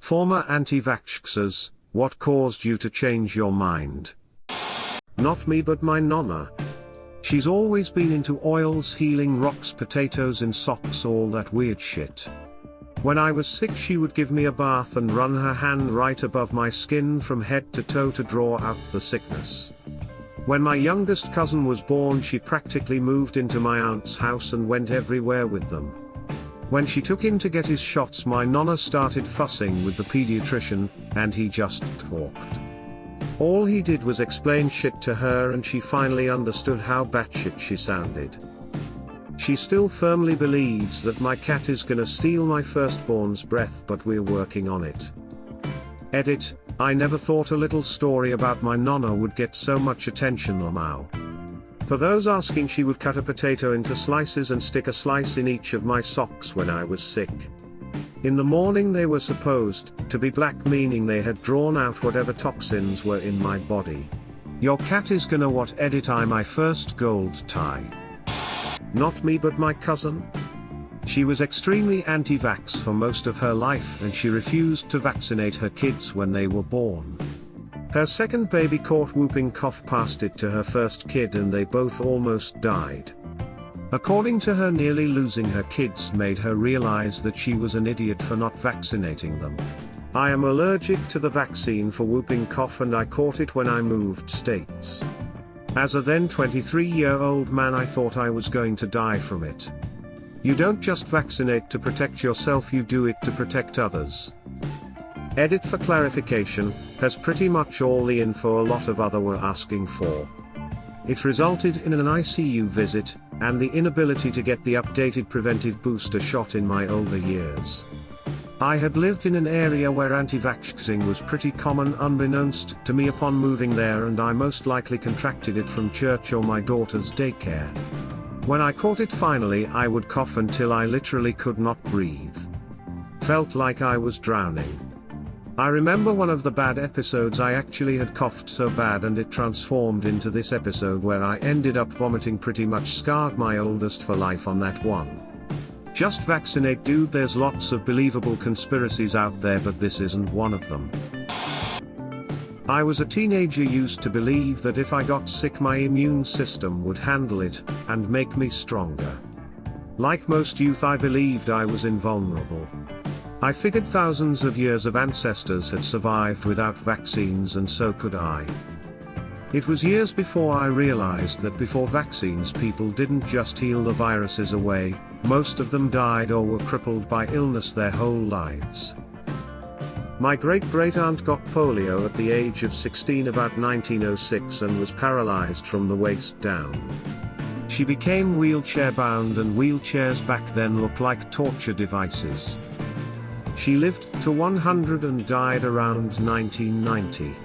Former anti-vaxxers, what caused you to change your mind? Not me but my nonna. She's always been into oils, healing rocks, potatoes in socks, all that weird shit. When I was sick she would give me a bath and run her hand right above my skin from head to toe to draw out the sickness. When my youngest cousin was born she practically moved into my aunt's house and went everywhere with them. When she took him to get his shots my nonna started fussing with the pediatrician, and he just talked. All he did was explain shit to her and she finally understood how batshit she sounded. She still firmly believes that my cat is gonna steal my firstborn's breath, but we're working on it. Edit, I never thought a little story about my nonna would get so much attention. Lamau. For those asking, she would cut a potato into slices and stick a slice in each of my socks when I was sick. In the morning they were supposed to be black, meaning they had drawn out whatever toxins were in my body. Your cat is gonna what? Edit, I my first gold tie. Not me but my cousin. She was extremely anti-vax for most of her life and she refused to vaccinate her kids when they were born. Her second baby caught whooping cough, passed it to her first kid and they both almost died. According to her, nearly losing her kids made her realize that she was an idiot for not vaccinating them. I am allergic to the vaccine for whooping cough and I caught it when I moved states. As a then 23-year-old man I thought I was going to die from it. You don't just vaccinate to protect yourself, you do it to protect others. Edit, for clarification, has pretty much all the info a lot of other were asking for. It resulted in an ICU visit, and the inability to get the updated preventive booster shot in my older years. I had lived in an area where anti-vaxxing was pretty common unbeknownst to me upon moving there, and I most likely contracted it from church or my daughter's daycare. When I caught it finally I would cough until I literally could not breathe. Felt like I was drowning. I remember one of the bad episodes I actually had coughed so bad and it transformed into this episode where I ended up vomiting, pretty much scarred my oldest for life on that one. Just vaccinate, dude. There's lots of believable conspiracies out there but this isn't one of them. I was a teenager, used to believe that if I got sick my immune system would handle it, and make me stronger. Like most youth I believed I was invulnerable. I figured thousands of years of ancestors had survived without vaccines and so could I. It was years before I realized that before vaccines people didn't just heal the viruses away, most of them died or were crippled by illness their whole lives. My great-great-aunt got polio at the age of 16 about 1906 and was paralyzed from the waist down. She became wheelchair-bound, and wheelchairs back then looked like torture devices. She lived to 100 and died around 1990.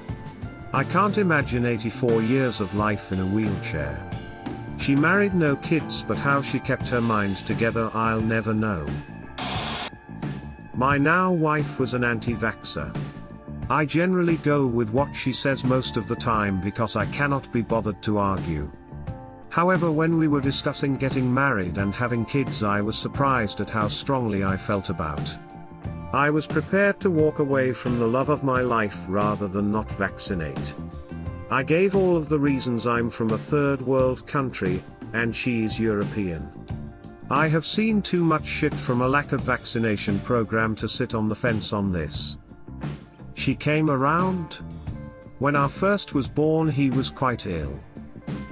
I can't imagine 84 years of life in a wheelchair. She married, no kids, but how she kept her mind together I'll never know. My now wife was an anti-vaxxer. I generally go with what she says most of the time because I cannot be bothered to argue. However, when we were discussing getting married and having kids I was surprised at how strongly I felt about. I was prepared to walk away from the love of my life rather than not vaccinate. I gave all of the reasons. I'm from a third world country, and she's European. I have seen too much shit from a lack of vaccination program to sit on the fence on this. She came around. When our first was born he was quite ill.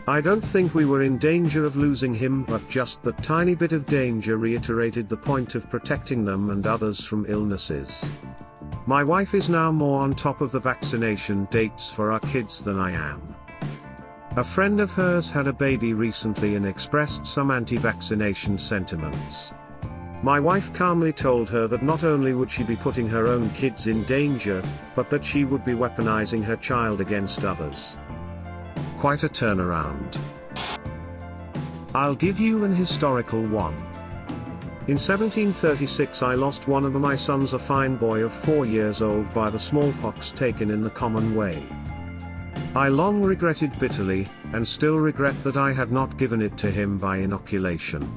I don't think we were in danger of losing him, but just that tiny bit of danger reiterated the point of protecting them and others from illnesses. My wife is now more on top of the vaccination dates for our kids than I am. A friend of hers had a baby recently and expressed some anti-vaccination sentiments. My wife calmly told her that not only would she be putting her own kids in danger, but that she would be weaponizing her child against others. Quite a turnaround. I'll give you an historical one. In 1736 I lost one of my sons, a fine boy of 4 years old, by the smallpox taken in the common way. I long regretted bitterly, and still regret that I had not given it to him by inoculation.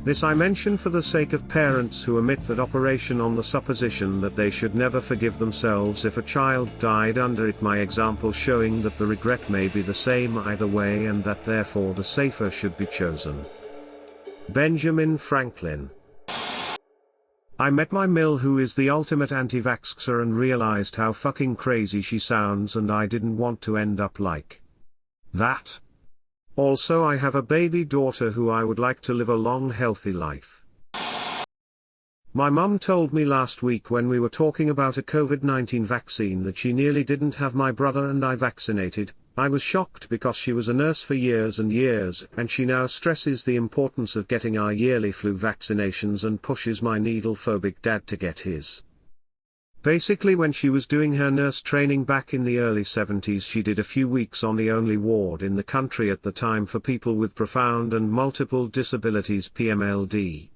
This I mention for the sake of parents who omit that operation on the supposition that they should never forgive themselves if a child died under it, my example showing that the regret may be the same either way and that therefore the safer should be chosen. Benjamin Franklin. I met my Mill, who is the ultimate anti-vaxxer, and realized how fucking crazy she sounds, and I didn't want to end up like that. Also, I have a baby daughter who I would like to live a long healthy life. My mum told me last week when we were talking about a COVID-19 vaccine that she nearly didn't have my brother and I vaccinated. I was shocked because she was a nurse for years and years, and she now stresses the importance of getting our yearly flu vaccinations and pushes my needle-phobic dad to get his. Basically, when she was doing her nurse training back in the early 70s, she did a few weeks on the only ward in the country at the time for people with profound and multiple disabilities, PMLD.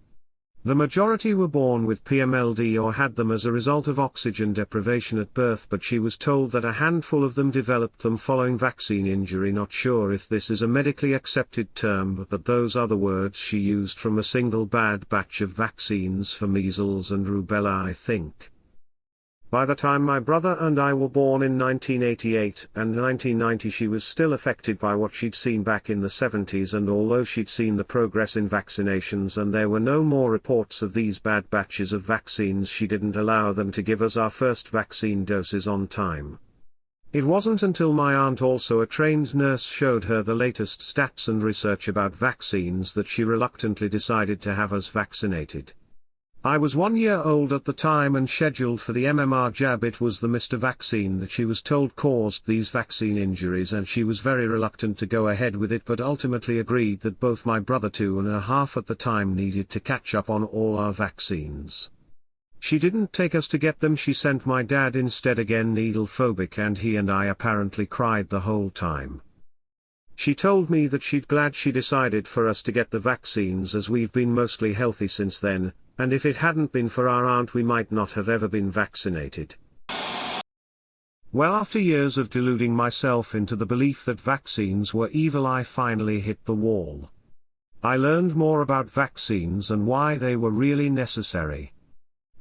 The majority were born with PMLD or had them as a result of oxygen deprivation at birth, but she was told that a handful of them developed them following vaccine injury. Not sure if this is a medically accepted term, but those are the words she used from a single bad batch of vaccines for measles and rubella, I think. By the time my brother and I were born in 1988 and 1990, she was still affected by what she'd seen back in the 70s, and although she'd seen the progress in vaccinations and there were no more reports of these bad batches of vaccines, she didn't allow them to give us our first vaccine doses on time. It wasn't until my aunt, also a trained nurse, showed her the latest stats and research about vaccines that she reluctantly decided to have us vaccinated. I was 1 year old at the time and scheduled for the MMR jab. It was the Mr. vaccine that she was told caused these vaccine injuries, and she was very reluctant to go ahead with it, but ultimately agreed that both my brother, 2.5 at the time, needed to catch up on all our vaccines. She didn't take us to get them, she sent my dad instead, again needle phobic, and he and I apparently cried the whole time. She told me that she'd glad she decided for us to get the vaccines, as we've been mostly healthy since then, and if it hadn't been for our aunt we might not have ever been vaccinated. Well, after years of deluding myself into the belief that vaccines were evil, I finally hit the wall. I learned more about vaccines and why they were really necessary.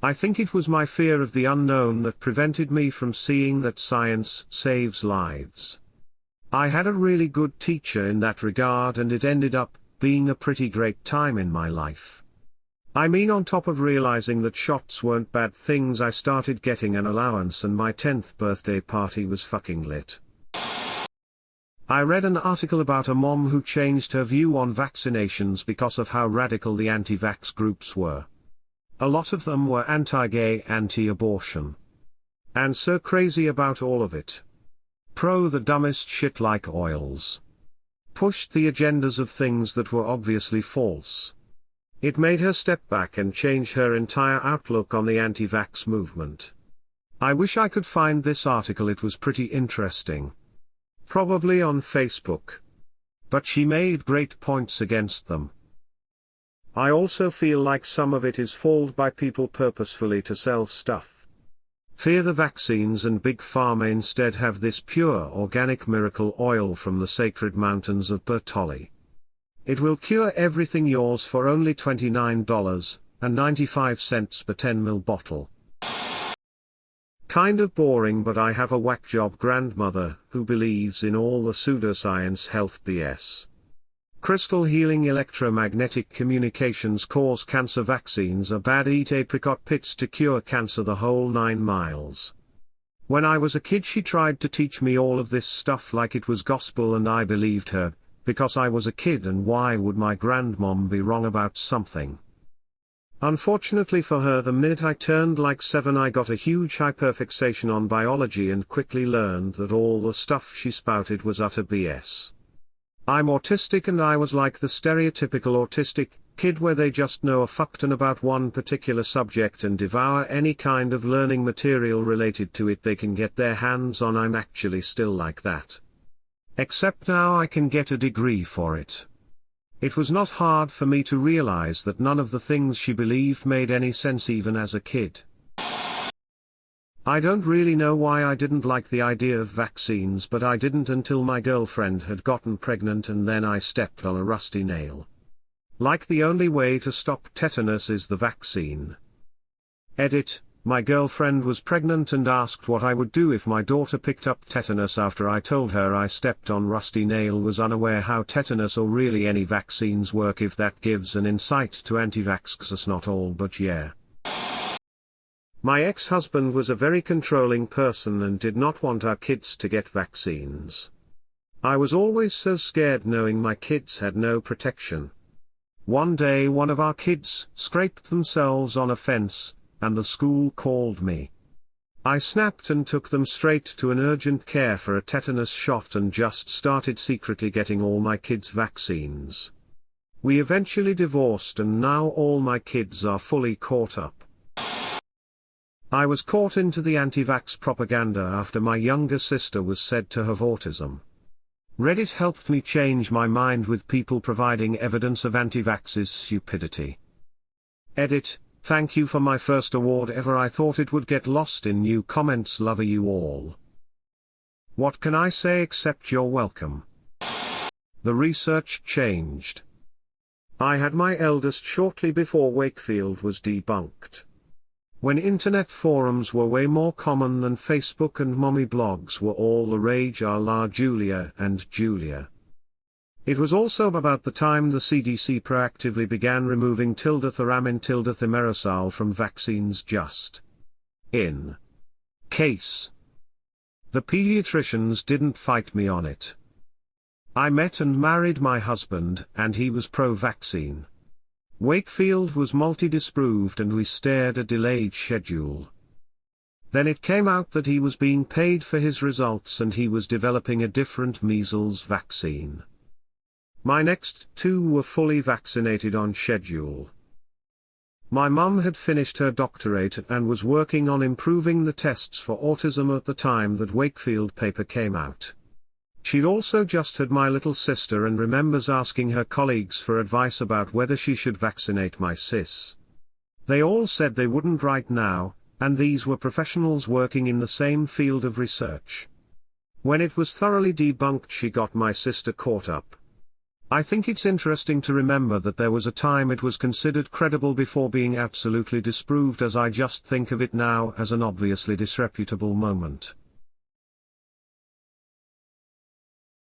I think it was my fear of the unknown that prevented me from seeing that science saves lives. I had a really good teacher in that regard, and it ended up being a pretty great time in my life. I mean, on top of realizing that shots weren't bad things, I started getting an allowance and my 10th birthday party was fucking lit. I read an article about a mom who changed her view on vaccinations because of how radical the anti-vax groups were. A lot of them were anti-gay, anti-abortion. And so crazy about all of it. Pro the dumbest shit like oils. Pushed the agendas of things that were obviously false. It made her step back and change her entire outlook on the anti-vax movement. I wish I could find this article, it was pretty interesting. Probably on Facebook. But she made great points against them. I also feel like some of it is fooled by people purposefully to sell stuff. Fear the vaccines, and Big Pharma instead have this pure organic miracle oil from the sacred mountains of Bertolli. It will cure everything, yours for only $29.95 per 10 ml bottle. Kind of boring, but I have a whack job grandmother who believes in all the pseudoscience health BS. Crystal healing, electromagnetic communications cause cancer, vaccines are bad, eat apricot pits to cure cancer, the whole 9 miles. When I was a kid she tried to teach me all of this stuff like it was gospel, and I believed her. Because I was a kid, and why would my grandmom be wrong about something? Unfortunately for her, the minute I turned like 7 I got a huge hyperfixation on biology and quickly learned that all the stuff she spouted was utter BS. I'm autistic, and I was like the stereotypical autistic kid where they just know a fuckton about one particular subject and devour any kind of learning material related to it they can get their hands on. I'm actually still like that. Except now I can get a degree for it. It was not hard for me to realize that none of the things she believed made any sense even as a kid. I don't really know why I didn't like the idea of vaccines, but I didn't until my girlfriend had gotten pregnant, and then I stepped on a rusty nail. Like the only way to stop tetanus is the vaccine. Edit: my girlfriend was pregnant and asked what I would do if my daughter picked up tetanus after I told her I stepped on rusty nail. Was unaware how tetanus or really any vaccines work. If that gives an insight to anti-vaxxers, not all but yeah. My ex-husband was a very controlling person and did not want our kids to get vaccines. I was always so scared knowing my kids had no protection. One day one of our kids scraped themselves on a fence, and the school called me. I snapped and took them straight to an urgent care for a tetanus shot and just started secretly getting all my kids vaccines. We eventually divorced and now all my kids are fully caught up. I was caught into the anti-vax propaganda after my younger sister was said to have autism. Reddit helped me change my mind with people providing evidence of anti-vaxxers' stupidity. Edit: thank you for my first award ever. I thought it would get lost in new comments. Love you all. What can I say except you're welcome. The research changed. I had my eldest shortly before Wakefield was debunked. When internet forums were way more common than Facebook and mommy blogs were all the rage, a la Julia and Julia. It was also about the time the CDC proactively began removing tildothyramine tildathimerosal from vaccines just in case. The pediatricians didn't fight me on it. I met and married my husband, and he was pro-vaccine. Wakefield was multi-disproved and we stared a delayed schedule. Then it came out that he was being paid for his results and he was developing a different measles vaccine. My next two were fully vaccinated on schedule. My mum had finished her doctorate and was working on improving the tests for autism at the time that Wakefield paper came out. She'd also just had my little sister and remembers asking her colleagues for advice about whether she should vaccinate my sis. They all said they wouldn't right now, and these were professionals working in the same field of research. When it was thoroughly debunked, she got my sister caught up. I think it's interesting to remember that there was a time it was considered credible before being absolutely disproved, as I just think of it now as an obviously disreputable moment.